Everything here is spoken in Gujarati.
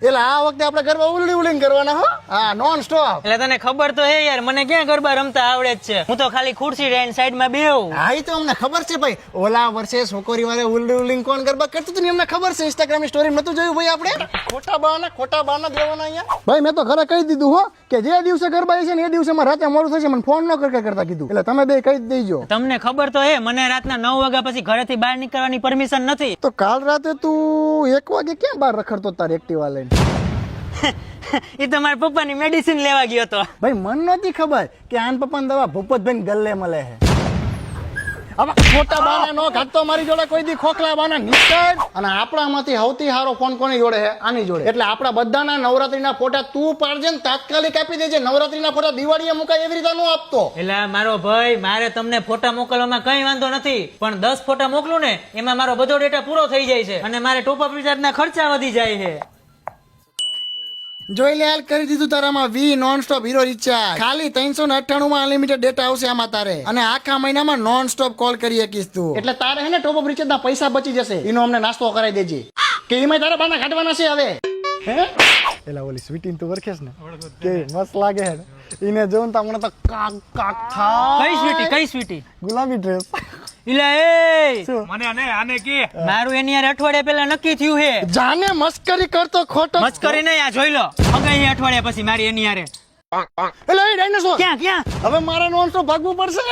એટલે આ વખતે આપણે ગરબા ઉલડી કરવાના હો. હા, નોન સ્ટોપ. એટલે તને ખબર તો હે યાર, મને ક્યાં ગરબા રમતા આવડે જ છે. હું તો ખાલી ખુરશી લઈને સાઈડમાં બેહું. હા, ઈ તો અમને ખબર છે ભાઈ. ઓલા વર્ષે છોકરી વાળે ઉલડી કોણ ગરબા કરતું હતું ને અમને ખબર છે. ઇન્સ્ટાગ્રામ ની સ્ટોરી નતું જોયું ભાઈ આપણે? ખોટા બહાના દેવાના અહીંયા. ભાઈ મેં તો ઘરે કહી દીધું હો કે જે દિવસે ગરબા છે ને એ દિવસે મારે રાતે મોડું થશે, મને ફોન ન કરતા કીધું. એટલે તમે બે કહી દેજો. તમને ખબર તો હે મને રાતના 9 વાગ્યા પછી ઘરેથી બહાર નીકળવાની પરમિશન નથી. તો કાલ રાતે તું 1 વાગે ક્યાં બહાર રખડતો તાર એક્ટિવા લઈને? એ તો મારા પપ્પાની મેડિસિન લેવા ગયો હતો. ભાઈ મન નથી ખબર કે આન પપ્પાની દવા ભૂપતભાઈ ગલ્લે મળે છે. હવે ખોટા બાના નો ઘાટતો મારી જોડે કોઈ દી ખોખલા બાના નીકળ. અને આપણામાંથી સૌથી સારો ફોન કોની જોડે છે? આની જોડે. એટલે આપણા બધાના નવરાત્રીના ફોટા તું પાડજે ને તાત્કાલિક આપી દેજે. નવરાત્રીના ફોટા દિવાળીએ મુકાય એવી રીતે નો આપતો. એટલે મારો ભાઈ, મારે તમને ફોટા મોકલવામાં કઈ વાંધો નથી, પણ 10 ફોટા મોકલું ને એમાં મારો બધો ડેટા પૂરો થઈ જાય છે અને મારે ટોપ અપ રિચાર્જના ખર્ચા વધી જાય છે. જોઈ લે હાલ, કરી દીધું તારામાં વી નોન સ્ટોપ હીરો રિચાર્જ. ખાલી 398 માં અનલિમિટેડ ડેટા આવશે આમાં તારે, અને આખા મહિનામાં નોન સ્ટોપ કોલ કરી શકીશ તું. એટલે તારે હે ને ટોપ અપ રિચાર્જ ના પૈસા બચી જશે. એનો અમને નાસ્તો કરાવી દેજે કે એમાં તારે બાના કાઢવાના છે હવે. હે એલા ઓલી સ્વીટીન તું વરખેસ ને કે મસ્ત લાગે હે. ઈને જોન તો મને તો કાક કાક થાય. કઈ સ્વીટી? ગુલાબી ડ્રેસ. ઇલા એ મને આને કે મારું એની યાર અઠવાડિયા પહેલા નક્કી થયું છે. જાને મસ્કરી કરતો ખોટો. મસ્કરી નહીં, આ જોઈ લો. અગાઈ અઠવાડિયા પછી મારી એની યારે. એટલે એ ડાયનોસોર ક્યાં હવે મારે નોન સ્ટોપ ભાગવું પડશે.